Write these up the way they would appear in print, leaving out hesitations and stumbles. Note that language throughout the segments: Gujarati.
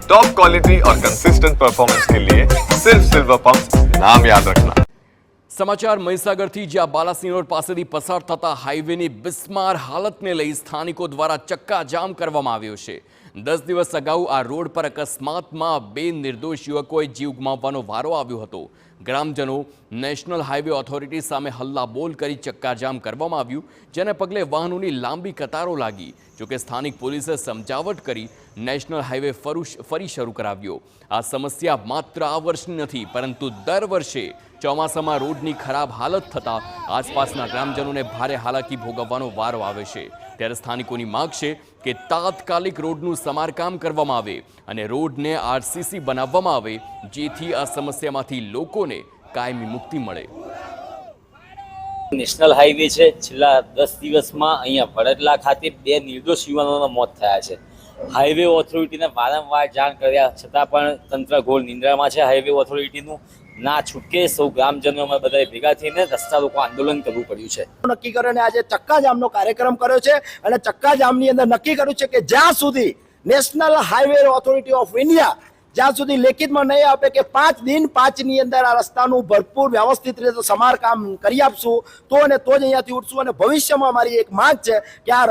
टॉप क्वालिटी और कंसिस्टेंट परफॉर्मेंस के लिए सिर्फ सिल्वर पंप नाम याद रखना। સમાચાર મહીસાગરથી, જ્યાં બાલાસિંહ રોડ પાસેથી પસાર થતા હાઈવેની બિસ્માર હાલતને લઈ સ્થાનિકો દ્વારા ચક્કાજામ કરવામાં આવ્યો છે। 10 દિવસ અગાઉ આ રોડ પર અકસ્માતમાં 2 નિર્દોષ યુવકોએ જીવ ગુમાવવાનો વારો આવ્યો હતો। ગ્રામજનો નેશનલ હાઈવે ઓથોરિટી સામે હલ્લાબોલ કરી ચક્કાજામ કરવામાં આવ્યું, જેને પગલે વાહનોની લાંબી કતારો લાગી। જોકે સ્થાનિક પોલીસે સમજાવટ કરી નેશનલ હાઈવે ફરી શરૂ કરાવ્યો। આ સમસ્યા માત્ર આ વર્ષની નથી, પરંતુ દર વર્ષે ચોમાસામાં રોડની ખરાબ હાલત થતાં આસપાસના ગ્રામજનોને ભારે હાલાકી ભોગવવાનો વારો આવે છે। ત્યારે સ્થાનિકોની માંગ છે કે તાત્કાલિક રોડનું સમારકામ કરવામાં આવે અને રોડને આરસીસી બનાવવામાં આવે, જેથી આ સમસ્યામાંથી લોકોને કાયમી મુક્તિ મળે। નેશનલ હાઈવે છે, છેલ્લા 10 દિવસમાં અહીંયા વડોદરા ખાતે 2 નિર્દોષ યુવાનોના મોત થયા છે। હાઈવે ઓથોરિટીને વારંવાર જાણ કર્યા છતાં પણ તંત્ર ઘોર નિંદ્રામાં છે। હાઈવે ઓથોરિટીનું ના છૂટકે સૌ ગ્રામજનો અમે બધાએ ભેગા થઈને રસ્તા રોકો આંદોલન કરવું પડ્યું છે। નક્કી કરીને આજે ચક્કાજામનો કાર્યક્રમ કર્યો છે અને ચક્કાજામની અંદર નક્કી કર્યું છે કે જ્યાં સુધી national highway authority of India જ્યાં સુધી લેખિતમાં નહીં આપે કે 5 દિન 5ની અંદર આ રસ્તાનું ભરપૂર વ્યવસ્થિત રીતે સમારકામ કરી આપશું તો જ અહીંયાથી ઉઠશું। અને ભવિષ્યમાં અમારી એક માંગ છે કે આ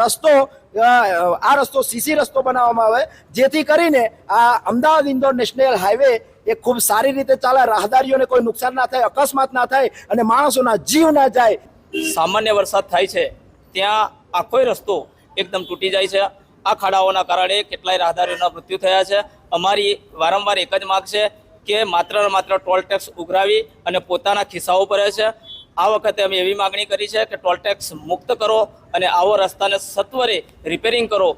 રસ્તો સીસી રસ્તો બનાવવામાં આવે, જેથી કરીને આ અમદાવાદ ઇન્દોર નેશનલ હાઈવે એ ખૂબ સારી રીતે ચાલે, રાહદારીઓને કોઈ નુકસાન ના થાય, અકસ્માત ના થાય અને માણસોના જીવ ના જાય। સામાન્ય વરસાદ થાય છે ત્યાં આખો રસ્તો એકદમ તૂટી જાય છે। આ ખાડાઓના કારણે કેટલાય રાહદારીઓના મૃત્યુ થયા છે। અમારી વારંવાર એક જ માંગ છે કે માત્ર ને માત્ર ટોલ ટેક્સ ઉઘરાવી અને પોતાના ખિસ્સાઓ ભરે છે। આ વખતે અમે એવી માગણી કરી છે કે ટોલ ટેક્સ મુક્ત કરો અને આવો રસ્તાને સત્વરે રિપેરિંગ કરો,